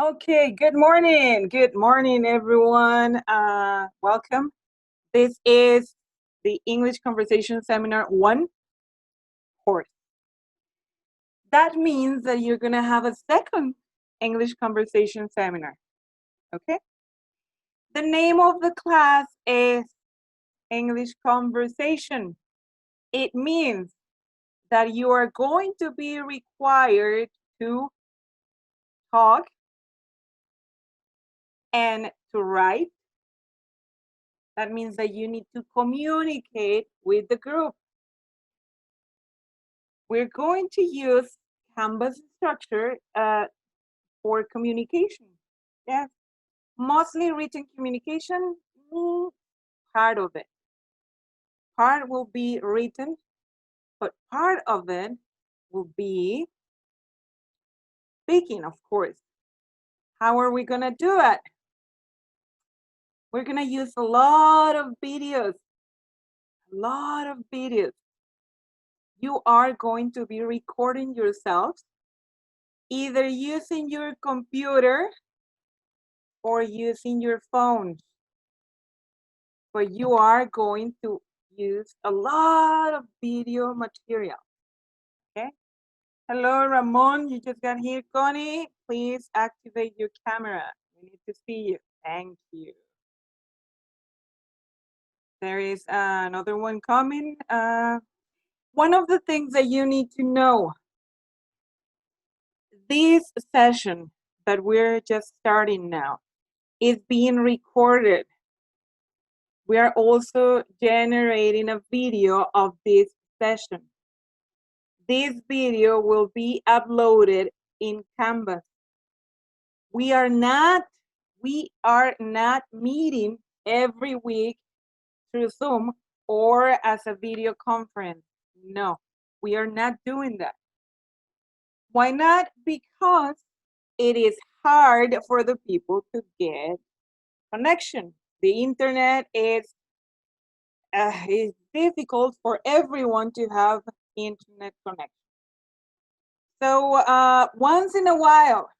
Okay, good morning. Good morning, everyone. Welcome. This is the English Conversation Seminar 1 course. That means that you're going to have a second English Conversation Seminar. Okay? The name of the class is English Conversation. It means that you are going to be required to talk and to write. That means that you need to communicate with the group. We're going to use Canvas structure for communication. Yes, mostly written communication, part of it. Part will be written, but part of it will be speaking, of course. How are we going to do it? We're going to use a lot of videos. You are going to be recording yourselves either using your computer or using your phone. But you are going to use a lot of video material. Okay. Hello, Ramon. You just got here. Connie, please activate your camera. We need to see you. Thank you. There is another one coming. One of the things that you need to know, this session that we're just starting now is being recorded. We are also generating a video of this session. This video will be uploaded in Canvas. We are not meeting every week through Zoom or as a video conference. No, we are not doing that. Why not? Because it is hard for the people to get connection. The internet is difficult for everyone to have internet connection. So once in a while,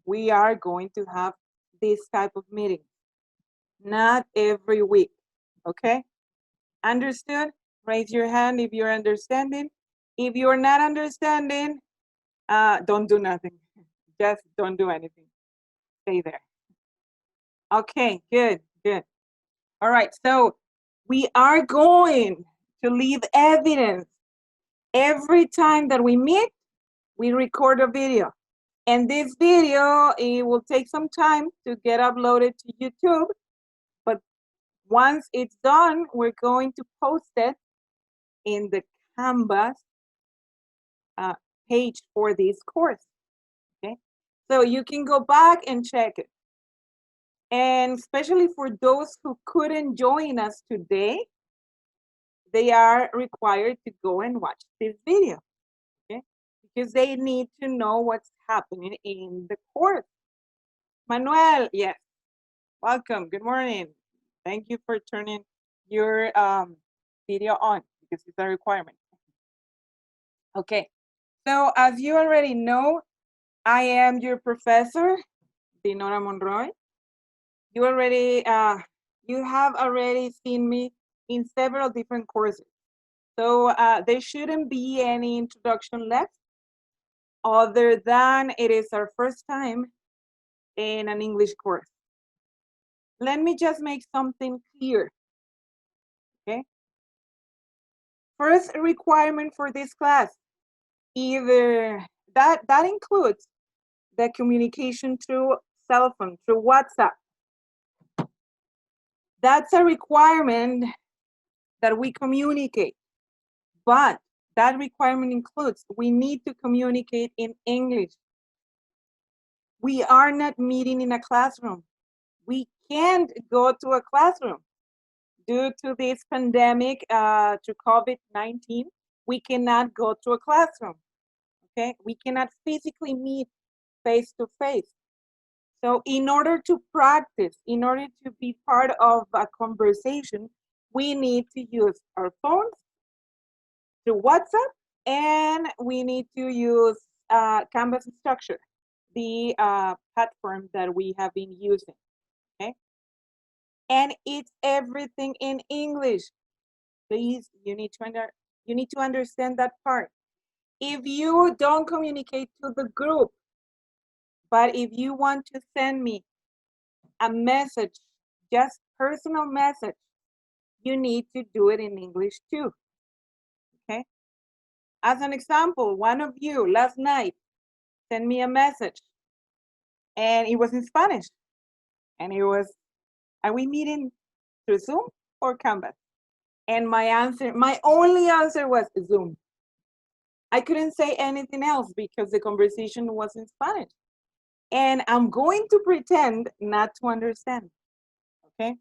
we are going to have this type of meeting. Not every week, okay? Understood? Raise your hand if you're understanding. If you're not understanding, don't do nothing. Just don't do anything. Stay there. Okay, good. All right, so we are going to leave evidence. Every time that we meet, we record a video. And this video, it will take some time to get uploaded to YouTube. But once it's done, we're going to post it in the Canvas page for this course. Okay, so you can go back and check it. And especially for those who couldn't join us today, they are required to go and watch this video, okay? Because they need to know what's happening in the course. Manuel, yes, welcome, good morning. Thank you for turning your video on because it's a requirement. Okay, so as you already know, I am your professor, Dinora Monroy. You have already seen me in several different courses. So there shouldn't be any introduction left other than it is our first time in an English course. Let me just make something clear, okay? First requirement for this class, either that includes the communication through cell phone, through WhatsApp. That's a requirement that we communicate, but that requirement includes we need to communicate in English. We are not meeting in a classroom. We can't go to a classroom due to this pandemic, to COVID-19. We cannot go to a classroom, okay? We cannot physically meet face to face. So in order to practice, in order to be part of a conversation, we need to use our phones through WhatsApp, and we need to use Canvas structure. the platform that we have been using, okay? And it's everything in English. Please, you need to understand that part. If you don't communicate to the group, but if you want to send me a message, just personal message, you need to do it in English too, okay? As an example, one of you last night sent me a message and it was in Spanish. And it was, are we meeting through Zoom or Canvas? And my only answer was Zoom. I couldn't say anything else because the conversation was in Spanish. And I'm going to pretend not to understand, okay?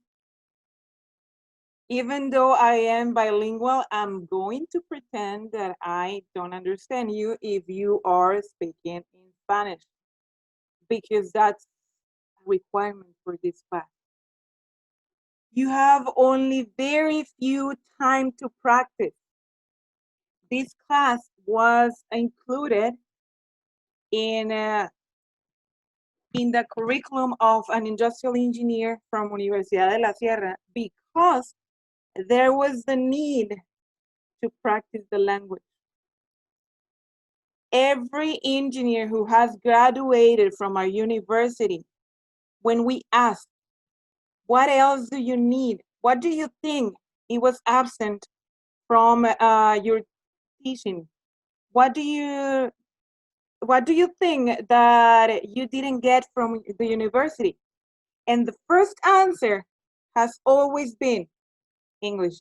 Even though I am bilingual, I'm going to pretend that I don't understand you if you are speaking in Spanish, because that's a requirement for this class. You have only very few time to practice. This class was included in the curriculum of an industrial engineer from Universidad de la Sierra because there was the need to practice the language. Every engineer who has graduated from our university, when we ask, what else do you need? What do you think it was absent from your teaching? What do you think that you didn't get from the university? And the first answer has always been English.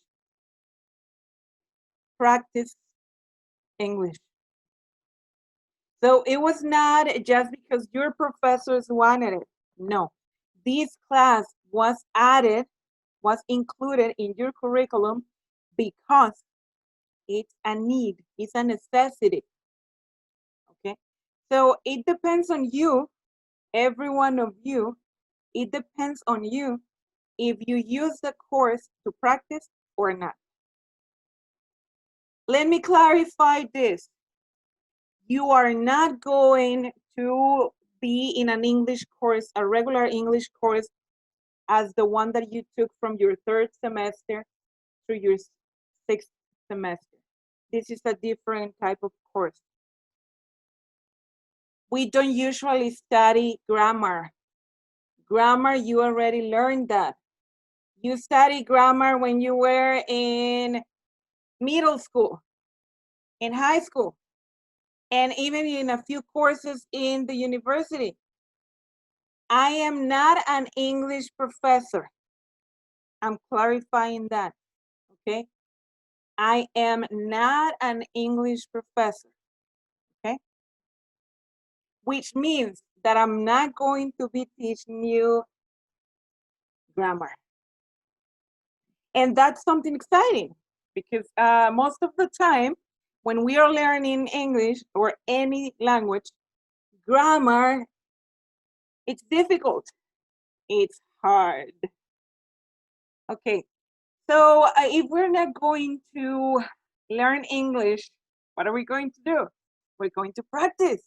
Practice English. So it was not just because your professors wanted it. No, this class was included in your curriculum because it's a need, it's a necessity. Okay, so it depends on you, every one of you. It depends on you if you use the course to practice or not. Let me clarify this. You are not going to be in an English course, a regular English course, as the one that you took from your third semester through your sixth semester. This is a different type of course. We don't usually study grammar. Grammar, you already learned that. You studied grammar when you were in middle school, in high school, and even in a few courses in the university. I am not an English professor. I'm clarifying that, okay? I am not an English professor, okay? Which means that I'm not going to be teaching you grammar. And that's something exciting because most of the time when we are learning English or any language, grammar, it's difficult. It's hard. Okay, so if we're not going to learn English, what are we going to do? We're going to practice.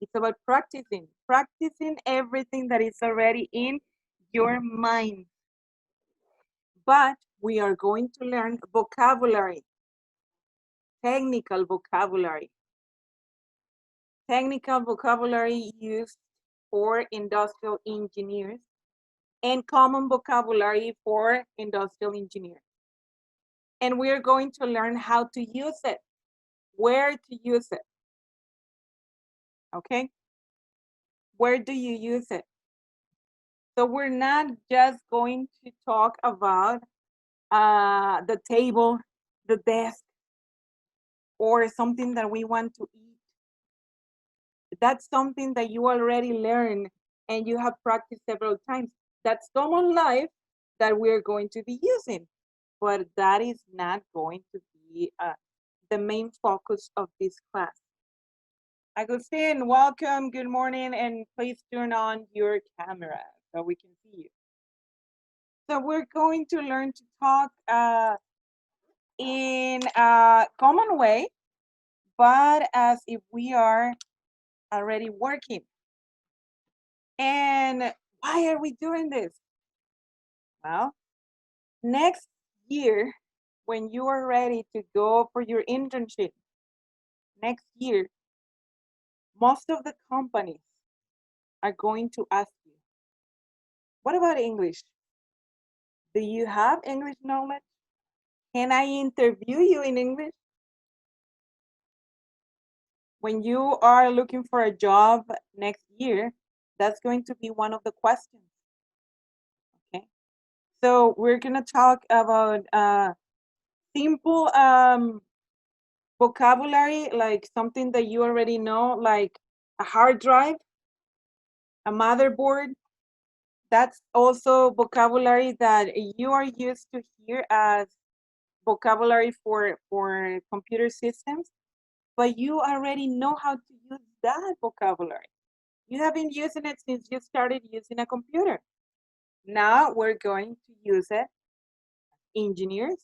It's about practicing everything that is already in your mind. But we are going to learn vocabulary, technical vocabulary. Technical vocabulary used for industrial engineers and common vocabulary for industrial engineers. And we are going to learn how to use it, where to use it. Okay? Where do you use it? So we're not just going to talk about the table, the desk, or something that we want to eat. That's something that you already learned and you have practiced several times. That's common life that we're going to be using, but that is not going to be the main focus of this class. Agustin, welcome, good morning, and please turn on your camera so we can see you. So we're going to learn to talk in a common way, but as if we are already working, And why are we doing this? Well, next year, when you are ready to go for your internship, next year, most of the companies are going to ask you, what about English? Do you have English knowledge? Can I interview you in English? When you are looking for a job next year, that's going to be one of the questions. Okay. So we're going to talk about simple vocabulary, like something that you already know, like a hard drive, a motherboard. That's also vocabulary that you are used to hear as vocabulary for computer systems, but you already know how to use that vocabulary. You have been using it since you started using a computer. Now we're going to use it, engineers.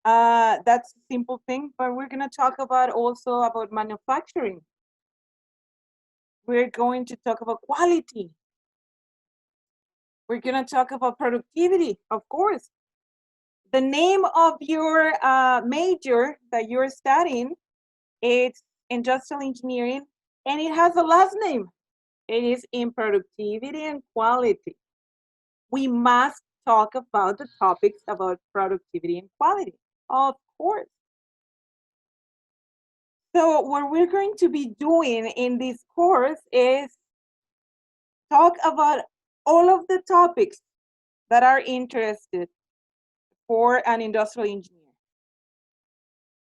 That's a simple thing, but we're going to talk about also about manufacturing. We're going to talk about quality. We're going to talk about productivity, of course. The name of your major that you're studying, it's industrial engineering, and it has a last name. It is in productivity and quality. We must talk about the topics about productivity and quality, of course. So what we're going to be doing in this course is talk about all of the topics that are interested for an industrial engineer.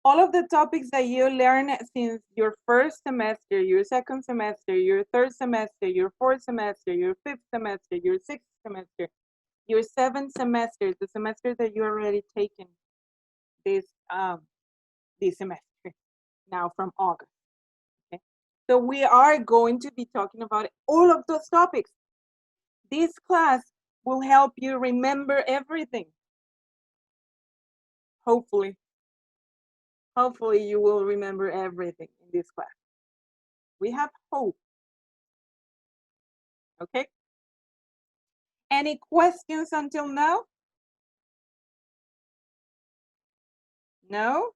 All of the topics that you learn since your first semester, your second semester, your third semester, your fourth semester, your fifth semester, your sixth semester, your seventh semester, the semester that you already taken this semester, now from August. Okay? So we are going to be talking about all of those topics. This class will help you remember everything. Hopefully you will remember everything in this class. We have hope. Okay? Any questions until now? No?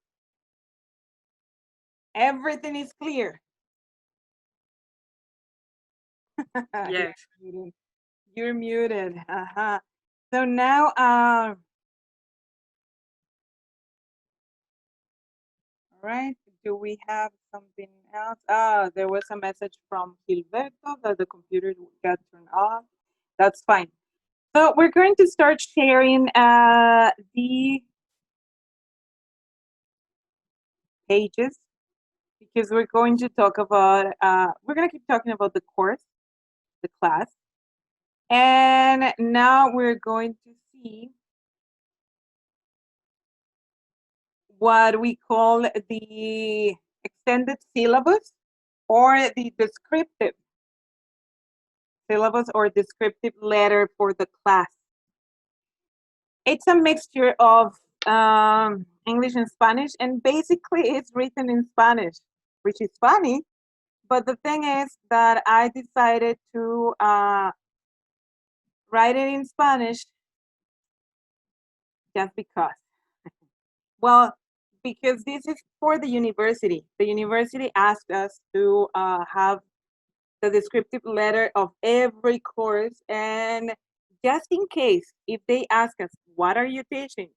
Everything is clear. Yes. You're muted. Uh-huh. So now, all right, do we have something else? There was a message from Gilberto that the computer got turned off. That's fine. So we're going to start sharing the pages because we're going to talk about, we're going to keep talking about the course, the class. And now we're going to see what we call the extended syllabus or the descriptive syllabus or descriptive letter for the class. It's a mixture of English and Spanish, and basically it's written in Spanish, which is funny. But the thing is that I decided to write it in Spanish just because. Well, because this is for the university. The university asked us to have the descriptive letter of every course, and just in case, if they ask us, what are you teaching?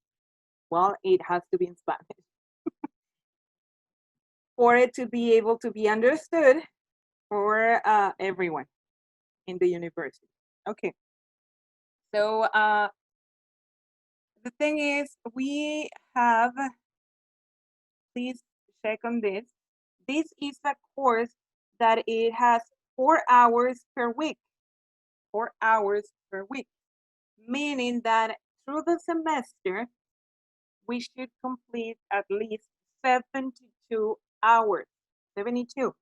Well, it has to be in Spanish for it to be able to be understood for everyone in the university. Okay. So the thing is, we have, please check on this. This is a course that it has 4 hours per week. 4 hours per week, meaning that through the semester, we should complete at least 72 hours. 72.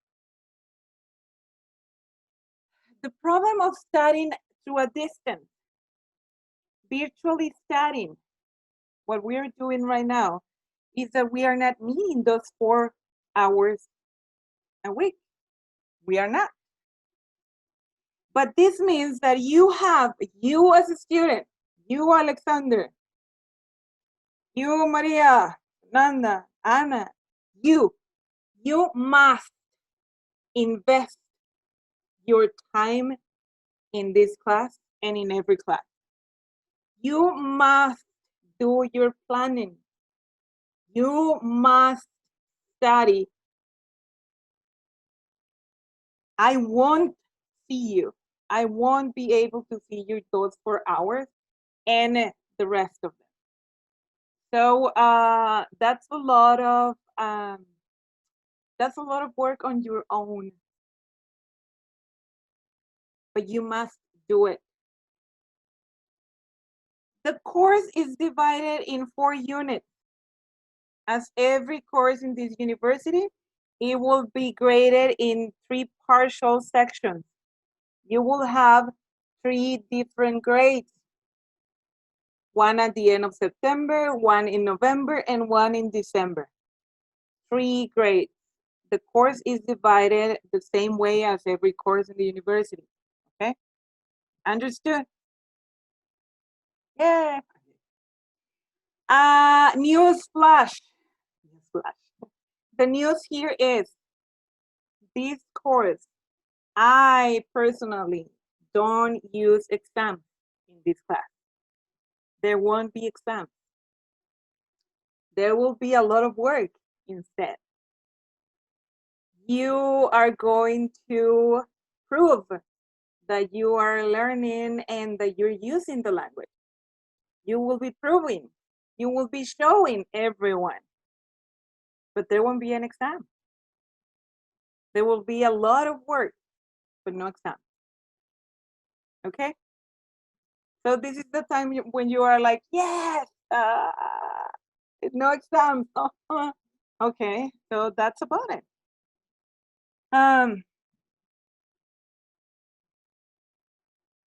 The problem of studying through a distance, virtually studying, what we're doing right now, is that we are not meeting those 4 hours a week. We are not. But this means that you as a student, you Alexander, you Maria, Nanda, Anna, you must invest your time in this class and in every class. You must do your planning. You must study. I won't see you. I won't be able to see you those 4 hours and the rest of them. So that's a lot of work on your own, but you must do it. The course is divided in 4 units. As every course in this university, it will be graded in 3 partial sections. You will have 3 different grades. One at the end of September, one in November, and one in December. 3 grades. The course is divided the same way as every course in the university. Okay? Understood? Yeah. News flash. The news here is this course. I personally don't use exams in this class. There won't be exams. There will be a lot of work instead. You are going to prove that you are learning and that you're using the language. You will be proving. You will be showing everyone. But there won't be an exam. There will be a lot of work, but no exam. Okay? So this is the time when you are like, yes, no exams. Okay, so that's about it.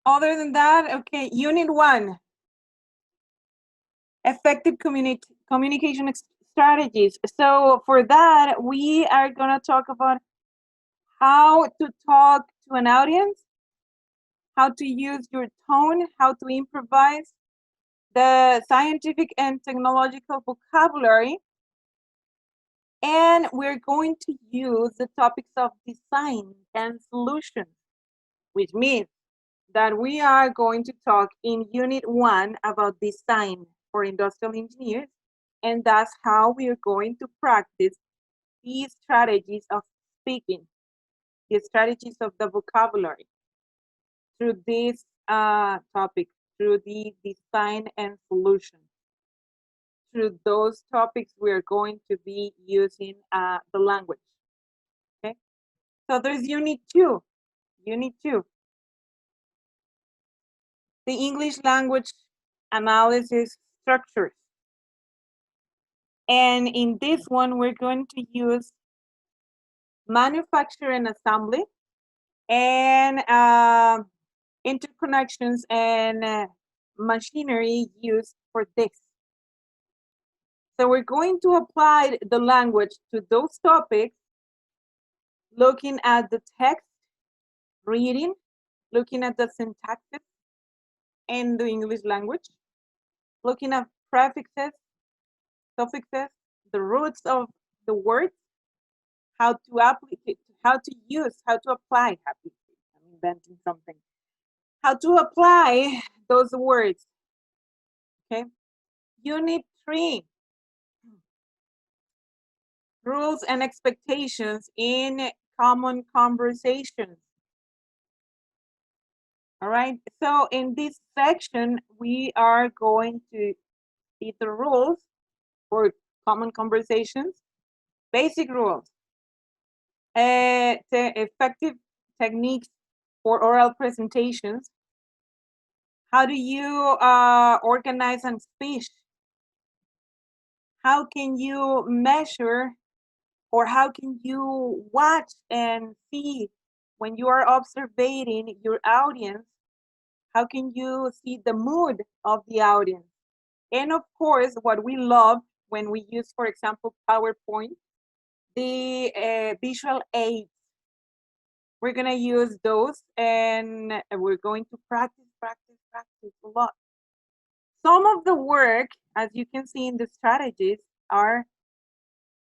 Other than that, okay, Unit 1, effective communication strategies. So for that, we are gonna talk about how to talk to an audience, how to use your tone, how to improvise, the scientific and technological vocabulary, and we're going to use the topics of design and solutions, which means that we are going to talk in Unit 1 about design for industrial engineers, and that's how we are going to practice these strategies of speaking, the strategies of the vocabulary through this topic, through the design and solution. Through those topics, we are going to be using the language. Okay, so there's Unit 2. Unit 2. The English language analysis structures. And in this one, we're going to use manufacture and assembly and interconnections and machinery used for this. So we're going to apply the language to those topics, looking at the text, reading, looking at the syntaxes in the English language, looking at prefixes, suffixes, the roots of the words, how to apply, how to use, how to apply, I'm inventing something, how to apply those words, okay? Unit 3, rules and expectations in common conversations. All right, so in this section, we are going to see the rules for common conversations, basic rules, the effective techniques for oral presentations. How do you organize and speech? How can you measure, or how can you watch and see when you are observing your audience? How can you see the mood of the audience? And of course, what we love when we use, for example, PowerPoint, the visual aids. We're gonna use those and we're going to practice a lot. Some of the work, as you can see in the strategies, are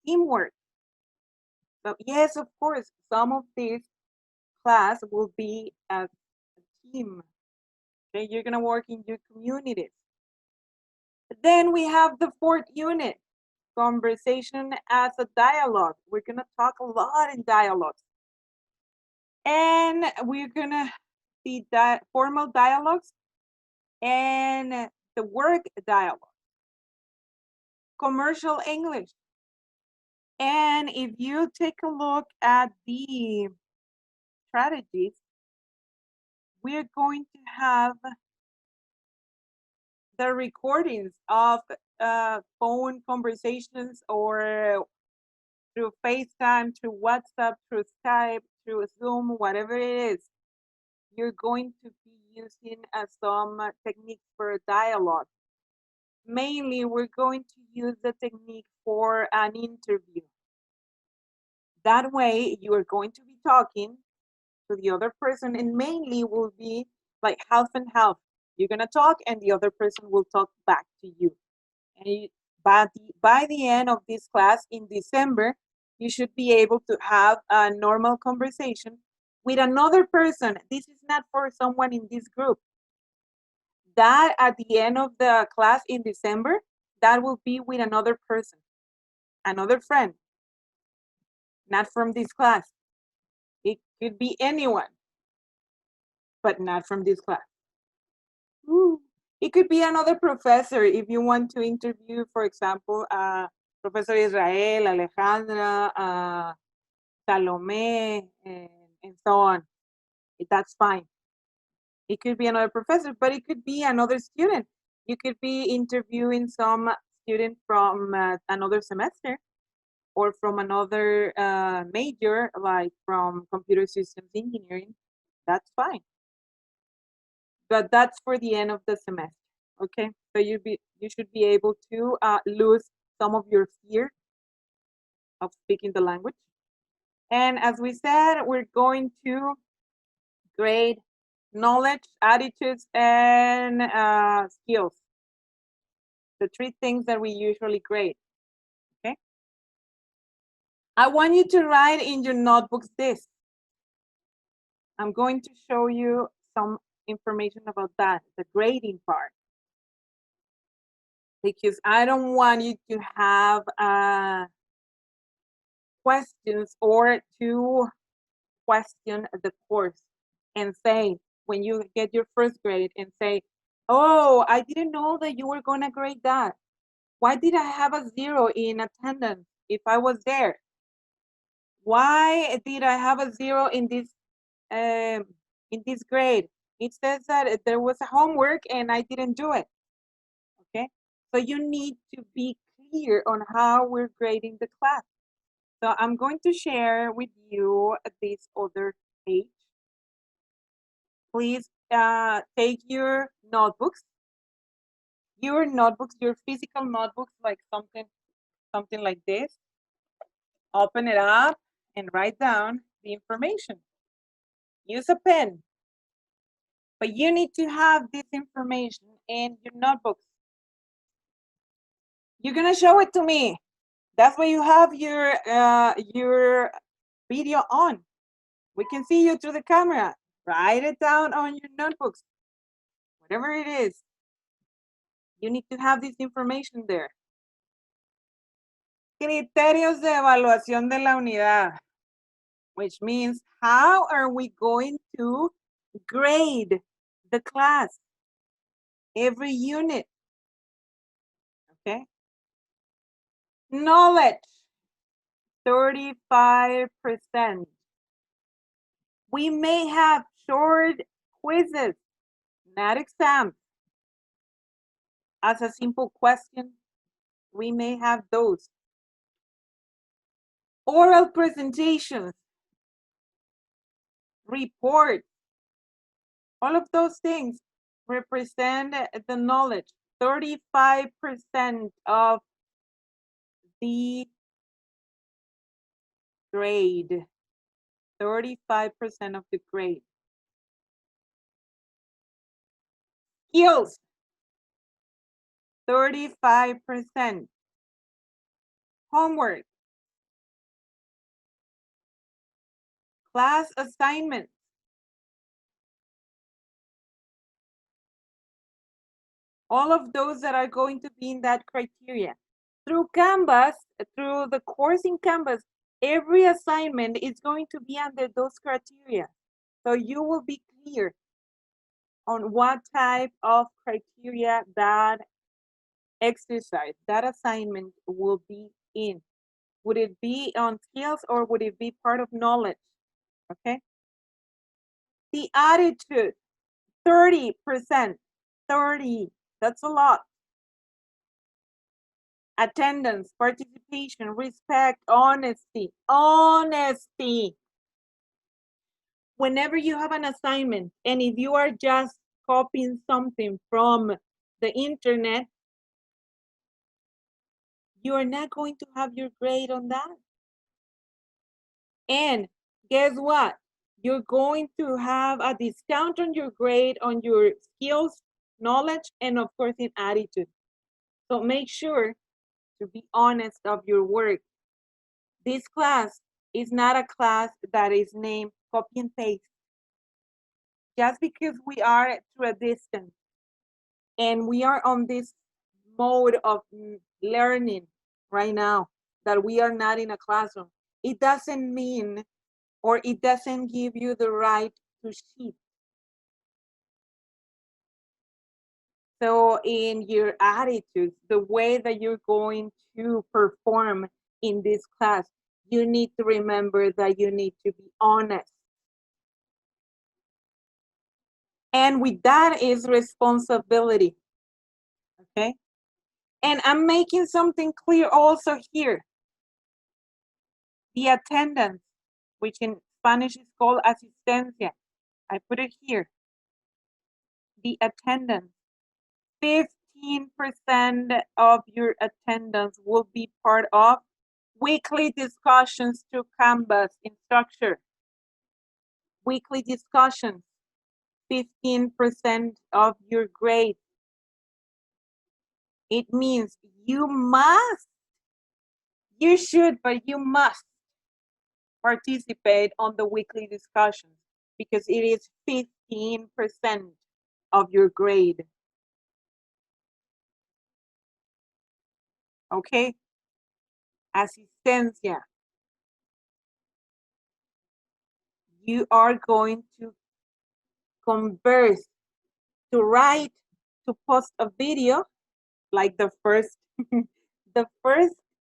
teamwork. So yes, of course, some of this class will be as a team. Okay, you're gonna work in your communities. Then we have the fourth unit, conversation as a dialogue. We're gonna talk a lot in dialogues. And we're gonna see formal dialogues and the work dialogue. Commercial English. And if you take a look at the strategies, we're going to have the recordings of phone conversations or through FaceTime, through WhatsApp, through Skype, through Zoom, whatever it is. You're going to be using some techniques for dialogue. Mainly, we're going to use the technique for an interview. That way, you are going to be talking to the other person, and mainly will be like half and half. You're gonna talk, and the other person will talk back to you. And by the end of this class in December, you should be able to have a normal conversation with another person. This is not for someone in this group. That at the end of the class in December, that will be with another person, another friend, not from this class. It could be anyone, but not from this class. Ooh. It could be another professor if you want to interview, for example, Professor Israel, Alejandra, Salome, and so on. That's fine. It could be another professor, but it could be another student. You could be interviewing some student from another semester or from another major, like from computer systems engineering. That's fine. But that's for the end of the semester. Okay, so you should be able to lose some of your fear of speaking the language. And as we said, we're going to grade knowledge, attitudes, and skills. The three things that we usually grade. Okay. I want you to write in your notebooks this. I'm going to show you some information about that, the grading part. Because I don't want you to have questions or to question the course and say, when you get your first grade and say, oh, I didn't know that you were going to grade that. Why did I have a 0 in attendance if I was there? Why did I have a 0 in this grade? It says that there was a homework and I didn't do it. Okay, so you need to be clear on how we're grading the class. So I'm going to share with you this other page. Please take your notebooks, your physical notebooks, like something like this. Open it up and write down the information. Use a pen, but you need to have this information in your notebooks. You're gonna show it to me. That's why you have your video on. We can see you through the camera. Write it down on your notebooks. Whatever it is, you need to have this information there. Criterios de evaluación de la unidad, which means how are we going to grade the class, every unit, okay? Knowledge, 35%. We may have short quizzes, not exams. As a simple question, we may have those. Oral presentations, reports, all of those things represent the knowledge. 35% of the grade. 35% of the grade. Skills, 35%. Homework, class assignments, all of those that are going to be in that criteria. Through Canvas, through the course in Canvas, every assignment is going to be under those criteria. So you will be clear on what type of criteria that exercise, that assignment will be in. Would it be on skills or would it be part of knowledge? Okay. The attitude, 30%, 30, that's a lot. Attendance, participation, respect, honesty, honesty. Whenever you have an assignment, and if you are just copying something from the internet, you are not going to have your grade on that. And guess what? You're going to have a discount on your grade, on your skills, knowledge, and of course in attitude. So make sure to be honest of your work. This class is not a class that is named copy and paste. Just because we are through a distance and we are on this mode of learning right now, that we are not in a classroom, it doesn't mean, or it doesn't give you the right to cheat. So in your attitude, the way that you're going to perform in this class, you need to remember that you need to be honest. And with that is responsibility, okay? And I'm making something clear also here. The attendance, which in Spanish is called asistencia. I put it here. The attendance, 15% of your attendance will be part of weekly discussions through Canvas in structure. Weekly discussions, 15% of your grade. It means you must, you should, but you must participate on the weekly discussions because it is 15% of your grade. Okay? Asistencia. You are going to converse, to write, to post a video, like the first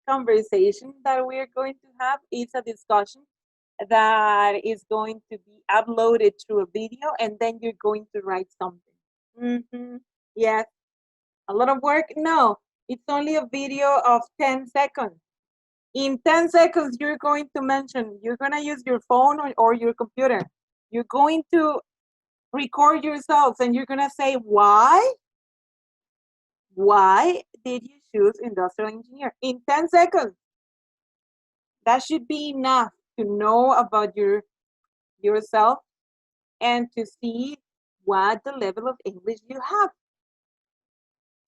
conversation that we're going to have is a discussion that is going to be uploaded through a video, and then you're going to write something. Yes. A lot of work? No, it's only a video of 10 seconds. In 10 seconds, you're going to mention, you're going to use your phone or your computer. You're going to record yourselves and you're going to say, why? Why did you choose industrial engineer? In 10 seconds. That should be enough to know about yourself and to see what the level of English you have.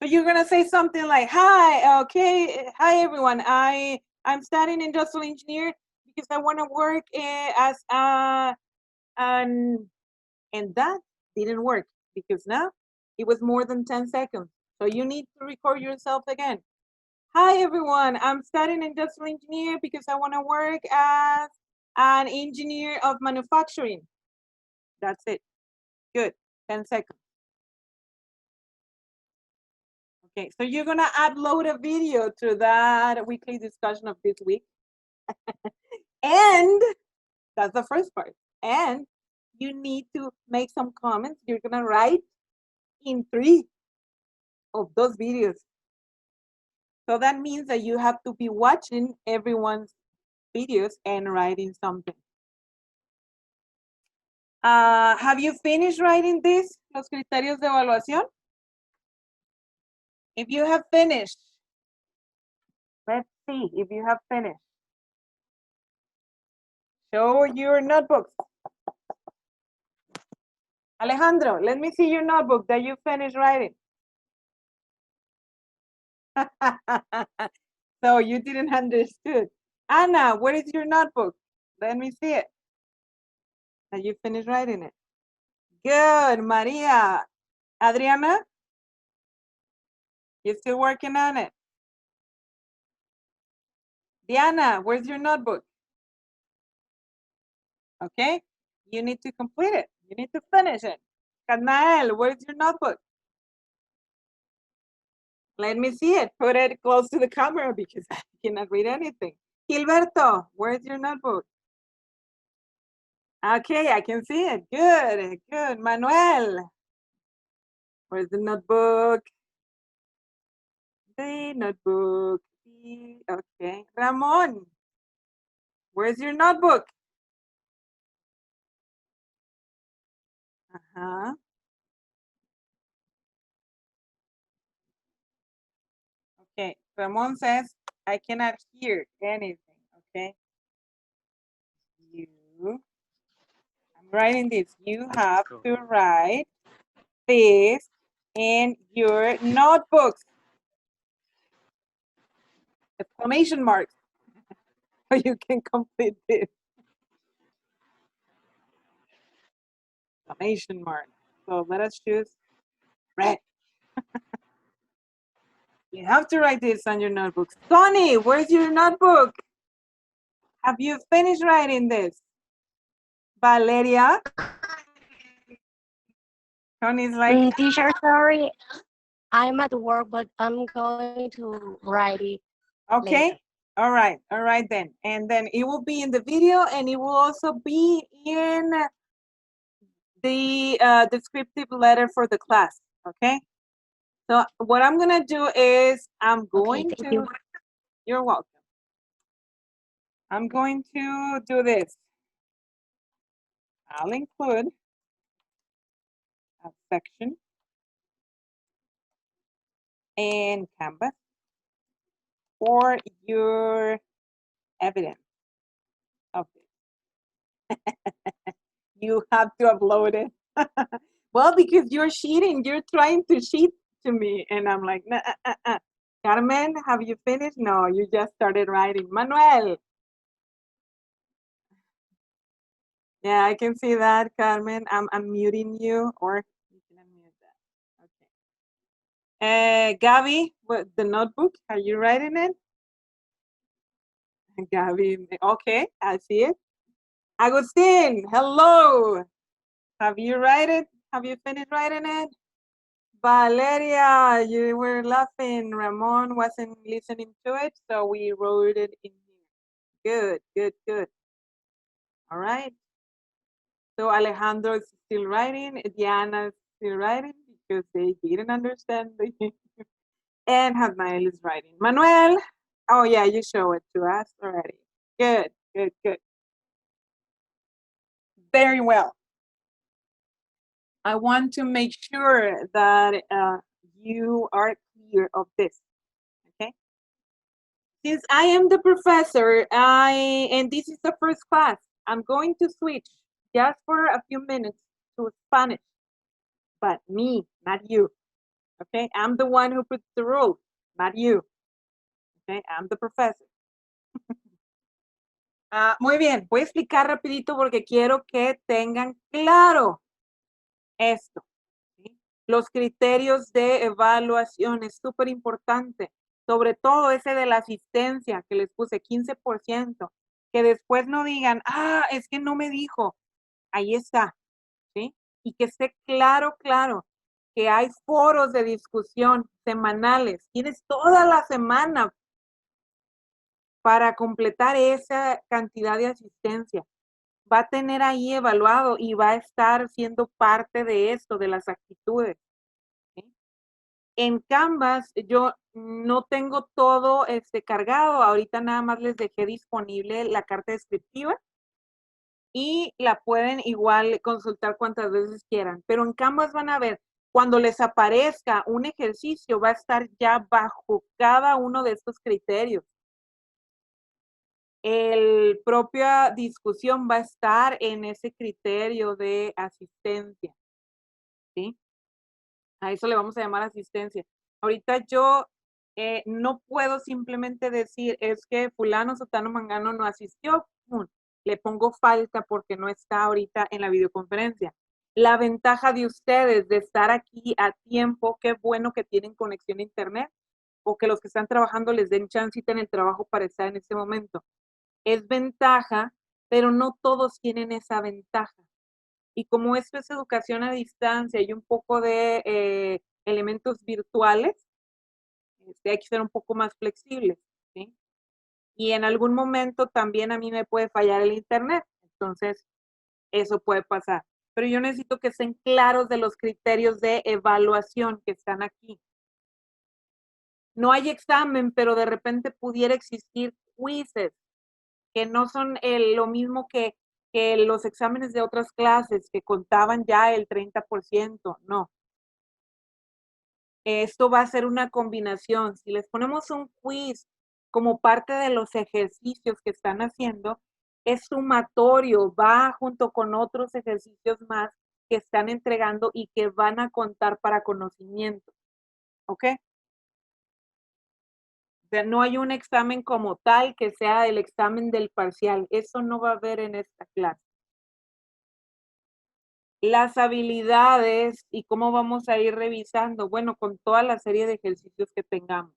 So you're gonna say something like, hi, okay, hi everyone, I'm studying industrial engineer because I wanna work as and that didn't work because now it was more than 10 seconds. So you need to record yourself again. Hi everyone, I'm studying industrial engineer because I wanna work as an engineer of manufacturing. That's it. Good, 10 seconds. Okay, so you're gonna upload a video to that weekly discussion of this week. And that's the first part. And you need to make some comments. You're gonna write in 3 of those videos. So that means that you have to be watching everyone's videos and writing something. Have you finished writing this, los criterios de evaluación? If you have finished, let's see if you have finished. Show your notebooks. Alejandro, let me see your notebook that you finished writing. So you didn't understood. Anna, where is your notebook? Let me see it. That you finished writing it. Good, Maria. Adriana, you still working on it? Diana, where's your notebook? Okay, you need to complete it. You need to finish it. Kanael, where's your notebook? Let me see it. Put it close to the camera because I cannot read anything. Gilberto, where's your notebook? Okay, I can see it. Good, good. Manuel, where's the notebook? The notebook. Okay. Ramon, where's your notebook? Uh-huh. Okay, Ramon says, I cannot hear anything, okay? I'm writing this. You have to write this in your notebooks. Exclamation marks. So you can complete this. Exclamation mark. So let us choose red. You have to write this on your notebooks. Tony, where's your notebook? Have you finished writing this? Valeria? Tony's like, Teacher, sorry, I'm at work, but I'm going to write it. okay. Later. All right then. And then it will be in the video and it will also be in the descriptive letter for the class, okay? So what I'm gonna do is I'm going Okay, thank to, you. you're welcome. I'm going to do this. I'll include a section in Canvas for your evidence of this. You have to upload it. Well, because you're cheating, you're trying to cheat to me. And I'm like, nah. Carmen, have you finished? No, you just started writing. Manuel. Yeah, I can see that, Carmen. I'm muting you, or you can unmute that. Okay. Gabby, what, the notebook, are you writing it? Gabby, okay, I see it. Agustin, hello. Have you write it? Have you finished writing it? Valeria, you were laughing. Ramon wasn't listening to it, so we wrote it in here. Good. All right. So Alejandro is still writing. Diana is still writing because they didn't understand the and Hadnael is writing. Manuel, oh yeah, you show it to us already. Good. Very well. I want to make sure that you are clear of this. Okay. Since I am the professor, and this is the first class, I'm going to switch just for a few minutes to Spanish, but me, not you. Okay, I'm the one who puts the rules, not you. Okay, I'm the professor. Muy bien, voy a explicar rapidito porque quiero que tengan claro esto. ¿Sí? Los criterios de evaluación es súper importante, sobre todo ese de la asistencia que les puse 15%, que después no digan, es que no me dijo, ahí está, ¿sí? Y que esté claro, que hay foros de discusión semanales, tienes toda la semana para completar esa cantidad de asistencia. Va a tener ahí evaluado y va a estar siendo parte de esto, de las actitudes. ¿Sí? En Canvas yo no tengo todo cargado, ahorita nada más les dejé disponible la carta descriptiva y la pueden igual consultar cuantas veces quieran, pero en Canvas van a ver, cuando les aparezca un ejercicio va a estar ya bajo cada uno de estos criterios. El propia discusión va a estar en ese criterio de asistencia, ¿sí? A eso le vamos a llamar asistencia. Ahorita yo no puedo simplemente decir, es que fulano, sotano, mangano no asistió, ¡pum! Le pongo falta porque no está ahorita en la videoconferencia. La ventaja de ustedes de estar aquí a tiempo, qué bueno que tienen conexión a internet, o que los que están trabajando les den chancita en el trabajo para estar en este momento. Es ventaja, pero no todos tienen esa ventaja. Y como esto es educación a distancia y un poco de elementos virtuales, hay que ser un poco más flexibles, ¿sí? Y en algún momento también a mí me puede fallar el internet, entonces eso puede pasar. Pero yo necesito que estén claros de los criterios de evaluación que están aquí. No hay examen, pero de repente pudiera existir quizzes que no son lo mismo que los exámenes de otras clases que contaban ya el 30%, no. Esto va a ser una combinación. Si les ponemos un quiz como parte de los ejercicios que están haciendo, es sumatorio, va junto con otros ejercicios más que están entregando y que van a contar para conocimiento. ¿Ok? O sea, no hay un examen como tal que sea el examen del parcial. Eso no va a haber en esta clase. Las habilidades y cómo vamos a ir revisando, bueno, con toda la serie de ejercicios que tengamos.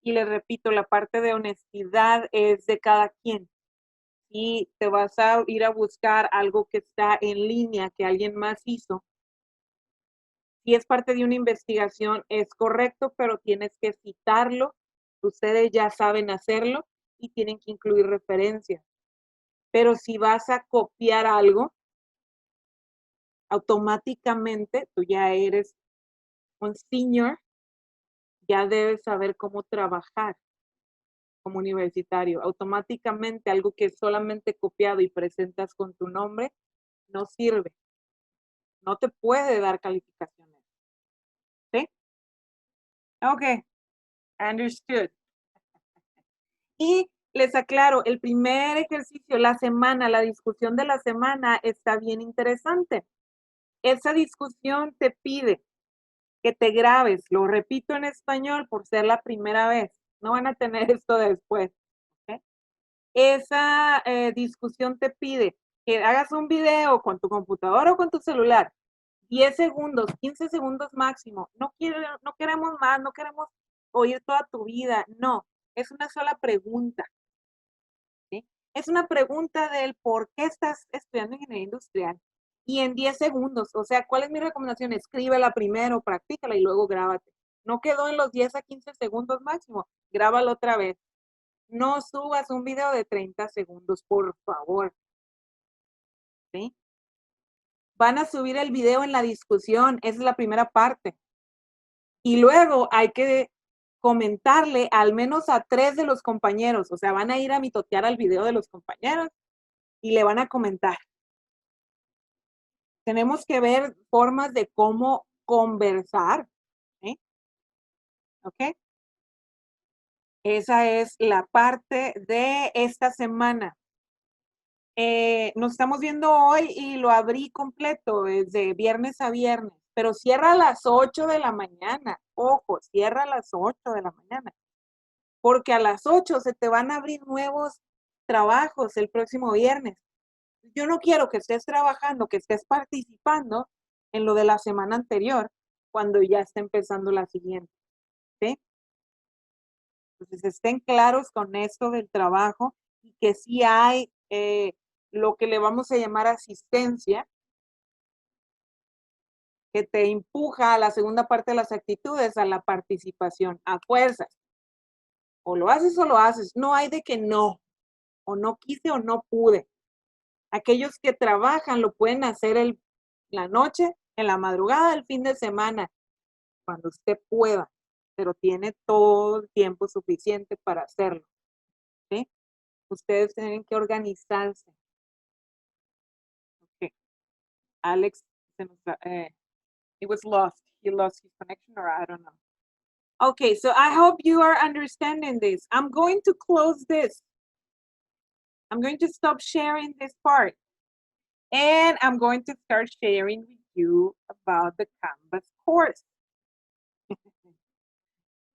Y les repito, la parte de honestidad es de cada quien. Y te vas a ir a buscar algo que está en línea, que alguien más hizo. Si es parte de una investigación, es correcto, pero tienes que citarlo. Ustedes ya saben hacerlo y tienen que incluir referencias. Pero si vas a copiar algo, automáticamente tú ya eres un senior, ya debes saber cómo trabajar como universitario. Automáticamente algo que es solamente copiado y presentas con tu nombre no sirve. No te puede dar calificaciones. ¿Sí? Ok. Understood. Y les aclaro, el primer ejercicio, la semana, la discusión de la semana está bien interesante. Esa discusión te pide que te grabes, lo repito en español por ser la primera vez. No van a tener esto después. ¿Okay? Esa discusión te pide que hagas un video con tu computadora o con tu celular. 10 segundos, 15 segundos máximo. No queremos más, no queremos oír toda tu vida. No, es una sola pregunta. ¿Sí? Es una pregunta del por qué estás estudiando ingeniería industrial. Y en 10 segundos, o sea, ¿cuál es mi recomendación? Escríbela primero, practícala y luego grábate. No quedó en los 10 a 15 segundos máximo, grábalo otra vez. No subas un video de 30 segundos, por favor. ¿Sí? Van a subir el video en la discusión, esa es la primera parte. Y luego hay que comentarle al menos a 3 de los compañeros, o sea, van a ir a mitotear al video de los compañeros y le van a comentar. Tenemos que ver formas de cómo conversar, ¿sí? ¿Ok? Esa es la parte de esta semana. Nos estamos viendo hoy y lo abrí completo, desde viernes a viernes, pero cierra a las 8 de la mañana. Ojo, cierra a las 8 de la mañana, porque a las 8 se te van a abrir nuevos trabajos el próximo viernes. Yo no quiero que estés trabajando, que estés participando en lo de la semana anterior, cuando ya está empezando la siguiente, ¿sí? Entonces estén claros con esto del trabajo y que sí hay lo que le vamos a llamar asistencia, que te empuja a la segunda parte de las actitudes, a la participación, a fuerzas. O lo haces, no hay de que no, o no quise o no pude. Aquellos que trabajan lo pueden hacer la noche, en la madrugada, el fin de semana, cuando usted pueda, pero tiene todo el tiempo suficiente para hacerlo. ¿Sí? Ustedes tienen que organizarse. Okay. Alex, he was lost. He lost his connection, or I don't know. Okay, so I hope you are understanding this. I'm going to close this. I'm going to stop sharing this part. And I'm going to start sharing with you about the Canvas course.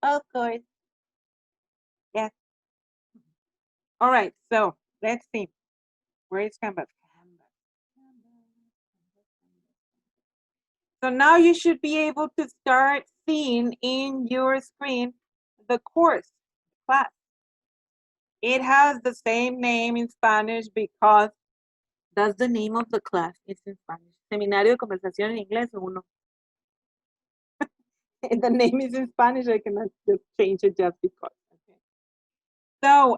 Of course. Yes. All right, so let's see. Where is Canvas? So now you should be able to start seeing in your screen the course, class. It has the same name in Spanish because that's the name of the class. It's in Spanish. Seminario de Conversación en Inglés 1. The name is in Spanish. I cannot just change it just because. Okay. So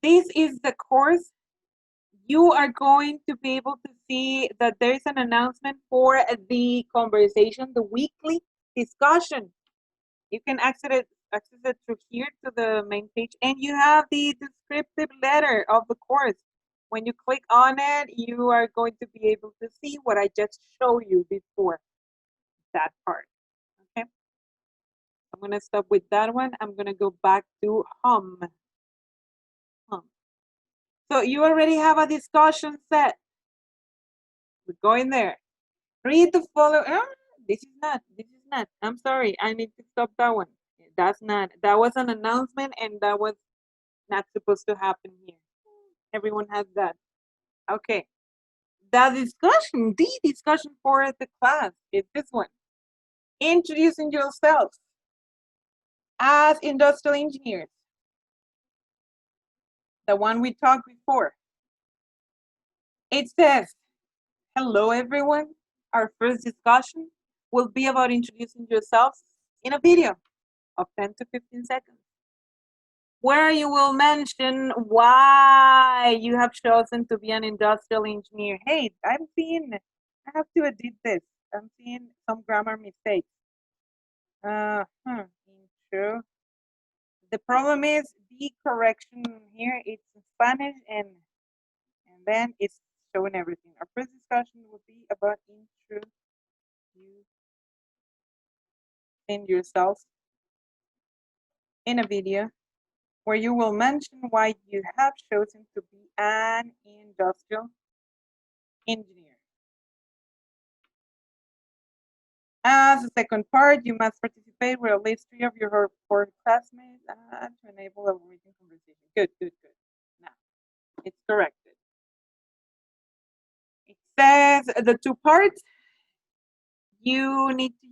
this is the course. You are going to be able to see that there's an announcement for the conversation, the weekly discussion. You can access it through here to the main page, and you have the descriptive letter of the course. When you click on it, you are going to be able to see what I just showed you before, that part. Okay. I'm going to stop with that one. I'm going to go back to home. So you already have a discussion set. We're going there. Read the following. This is not. I'm sorry. I need to stop that one. That's not. That was an announcement, and that was not supposed to happen here. Everyone has that. Okay. The discussion for the class is this one. Introducing yourself as industrial engineers. The one we talked before. It says, hello everyone. Our first discussion will be about introducing yourselves in a video of 10 to 15 seconds, where you will mention why you have chosen to be an industrial engineer. Hey, I have to edit this. I'm seeing some grammar mistakes. Intro. The problem is the correction here, it's in Spanish and then it's showing everything. Our first discussion will be about introducing yourself in a video where you will mention why you have chosen to be an industrial engineer. As a second part, you must participate with at least 3 of your 4 classmates to enable a written conversation. Good. Now, it's corrected. It says the 2 parts, you need to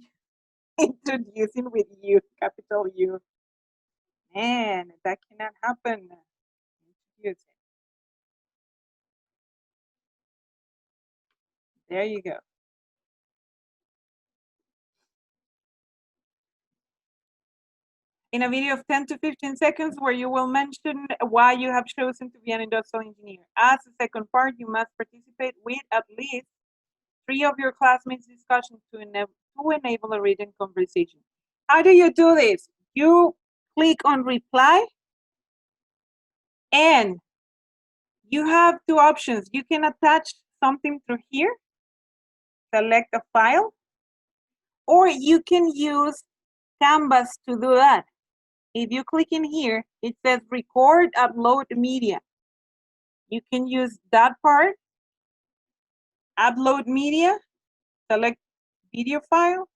introducing with you, capital U. Man, that cannot happen. Introduce it. There you go. In a video of 10 to 15 seconds where you will mention why you have chosen to be an industrial engineer. As a second part, you must participate with at least 3 of your classmates' discussion to enable a written conversation. How do you do this? You click on reply and you have 2 options. You can attach something through here, select a file, or you can use Canvas to do that. If you click in here, it says record, upload media. You can use that part, upload media, select video file,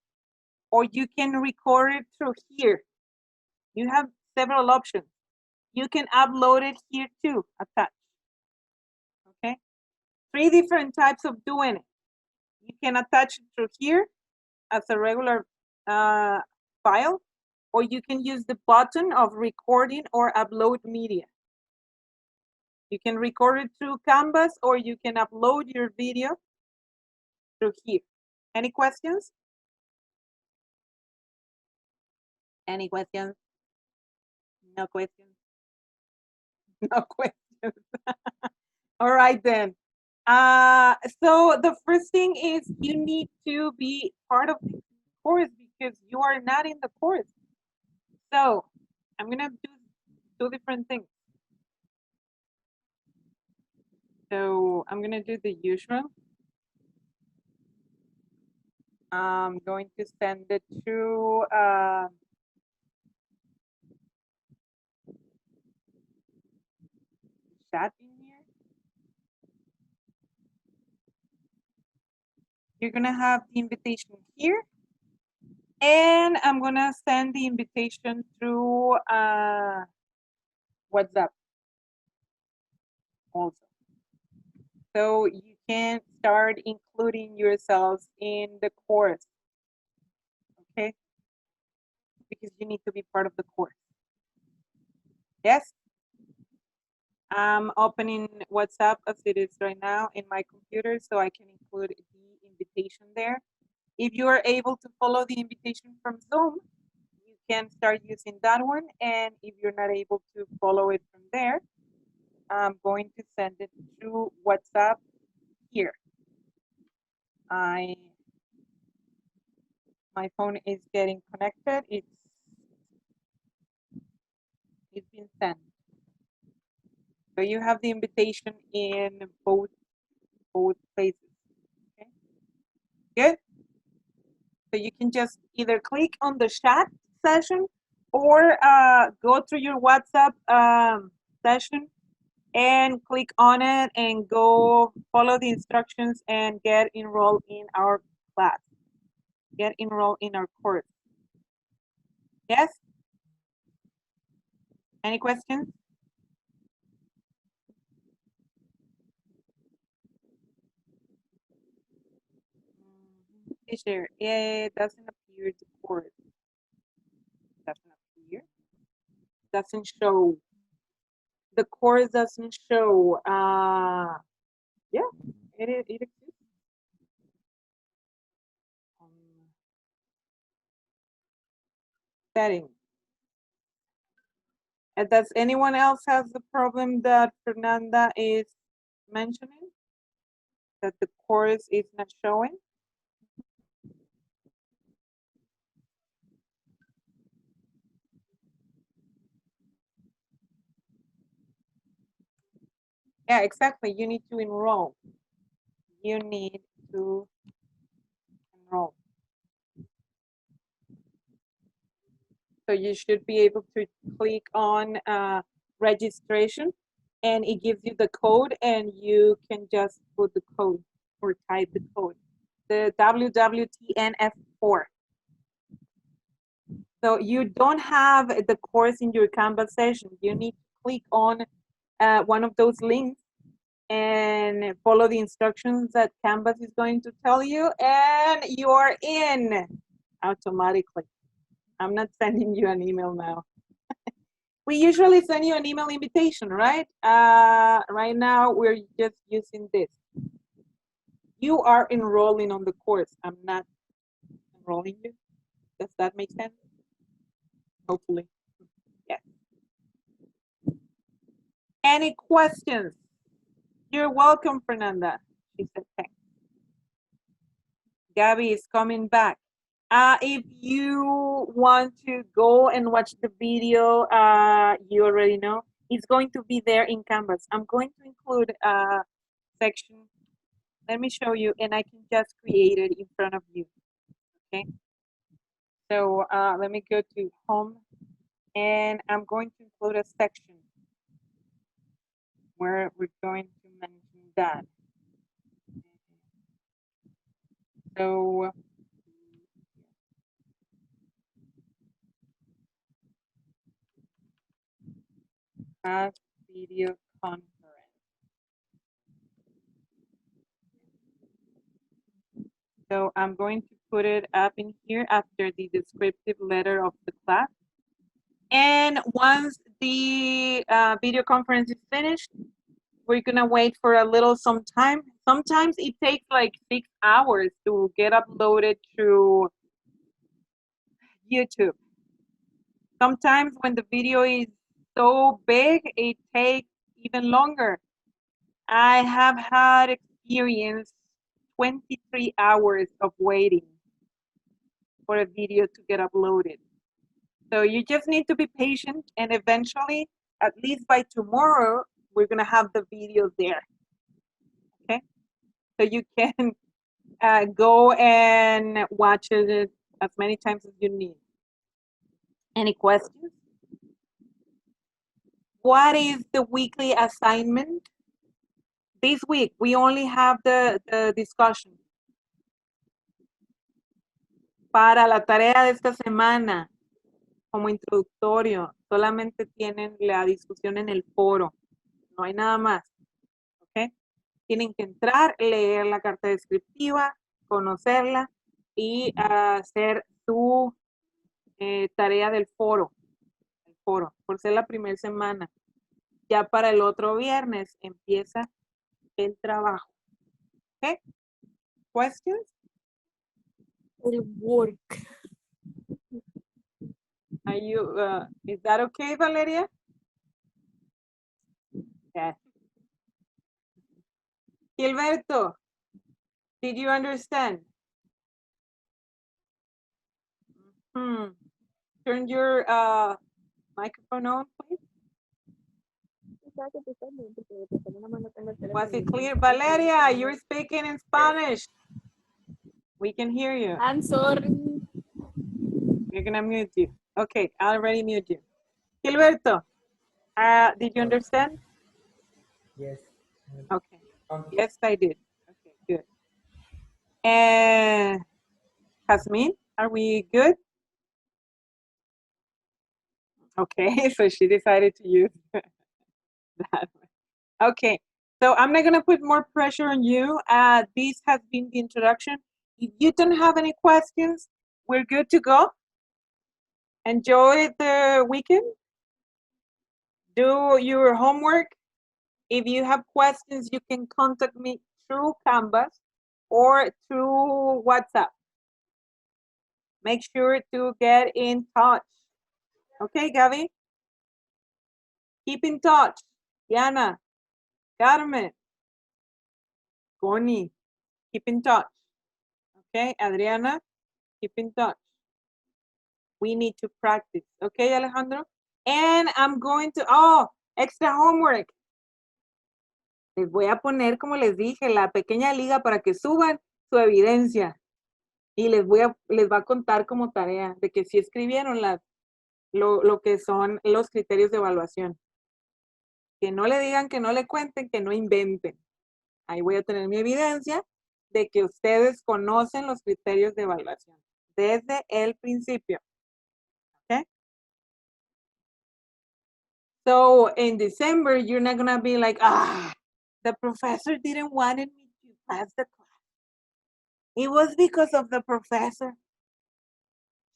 or you can record it through here. You have several options. You can upload it here too, attach. Okay? 3 different types of doing it. You can attach it through here as a regular file, or you can use the button of recording or upload media. You can record it through Canvas, or you can upload your video through here. Any questions? Any questions? No questions? No questions. All right then. So the first thing is you need to be part of the course because you are not in the course. So I'm gonna do 2 different things. So I'm gonna do the usual. I'm going to send it to chat in here. You're gonna have the invitation here. And I'm gonna send the invitation through WhatsApp also. So you can start including yourselves in the course, okay? Because you need to be part of the course. Yes? I'm opening WhatsApp as it is right now in my computer so I can include the invitation there. If you are able to follow the invitation from Zoom, you can start using that one. And if you're not able to follow it from there, I'm going to send it through WhatsApp here. My phone is getting connected. It's been sent. So you have the invitation in both places. Okay. Good. So you can just either click on the chat session or go through your WhatsApp session and click on it and go follow the instructions and get enrolled in our class. Get enrolled in our course. Yes? Any questions? Teacher, it doesn't appear the course. Doesn't appear. Doesn't show. The course doesn't show. Yeah, it exists. Setting. And does anyone else have the problem that Fernanda is mentioning? That the course is not showing? Yeah, exactly. You need to enroll. You need to enroll. So you should be able to click on registration and it gives you the code and you can just put the code or type the code. The WWTNF4. So you don't have the course in your Canvas session. You need to click on one of those links and follow the instructions that Canvas is going to tell you and you are in automatically. I'm not sending you an email now. We usually send you an email invitation, right? Right now, we're just using this. You are enrolling on the course. I'm not enrolling you. Does that make sense? Hopefully. Yes. Any questions? You're welcome, Fernanda. She said thanks. Gabby is coming back. If you want to go and watch the video, you already know, it's going to be there in Canvas. I'm going to include a section. Let me show you, and I can just create it in front of you, okay? So let me go to home, and I'm going to include a section where we're going to mention that. So as video conference. So I'm going to put it up in here after the descriptive letter of the class. And once the video conference is finished, we're gonna wait for a little some time. Sometimes it takes like 6 hours to get uploaded to YouTube. Sometimes when the video is so big, it takes even longer. I have had experience 23 hours of waiting for a video to get uploaded. So you just need to be patient and eventually, at least by tomorrow, we're gonna have the video there, okay? So you can go and watch it as many times as you need. Any questions? what is the weekly assignment? This week, we only have the discussion. Para la tarea de esta semana, como introductorio, solamente tienen la discusión en el foro. No hay nada más. ¿Ok? Tienen que entrar, leer la carta descriptiva, conocerla y hacer su tarea del foro. El foro, por ser la primera semana. Ya para el otro viernes empieza el trabajo. ¿Ok? Questions? El work. Are you, is that okay, Valeria? Yes. Gilberto, did you understand? Turn your microphone on, please. Was it clear? Valeria, you're speaking in Spanish. We can hear you. I'm sorry. We're gonna mute you. Okay, I already mute you. Gilberto, did you understand? Yes. Okay. Yes, I did. Okay, good. And Jasmine, are we good? Okay, so she decided to use that one. Okay, so I'm not gonna put more pressure on you. This has been the introduction. If you don't have any questions, we're good to go. Enjoy the weekend. Do your homework. If you have questions, you can contact me through Canvas or through WhatsApp. Make sure to get in touch. Okay, Gaby? Keep in touch. Diana, Carmen, Connie, keep in touch. Okay, Adriana, keep in touch. We need to practice. Okay, Alejandro? And I'm going to, extra homework. Les voy a poner, como les dije, la pequeña liga para que suban su evidencia. Y les va a contar como tarea de que sí escribieron lo que son los criterios de evaluación. Que no le digan, que no le cuenten, que no inventen. Ahí voy a tener mi evidencia de que ustedes conocen los criterios de evaluación desde el principio. Okay? So in December, you're not going to be like, the professor didn't want me to pass the class. It was because of the professor.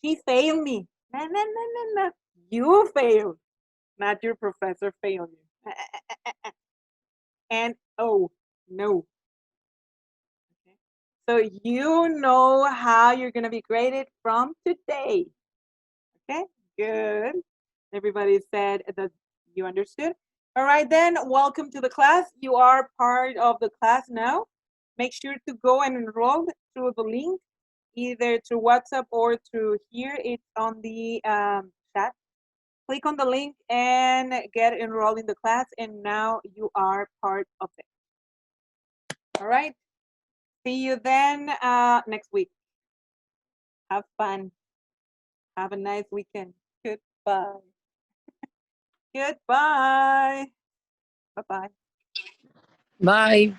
She failed me. No. You failed, not your professor failed you. And no. Okay. So you know how you're going to be graded from today. Okay, good. Everybody said that you understood. All right, then, welcome to the class. You are part of the class now. Make sure to go and enroll through the link, either through WhatsApp or through here. It's on the chat. Click on the link and get enrolled in the class, and now you are part of it. All right. See you then next week. Have fun. Have a nice weekend. Goodbye. Goodbye. Bye-bye. Bye.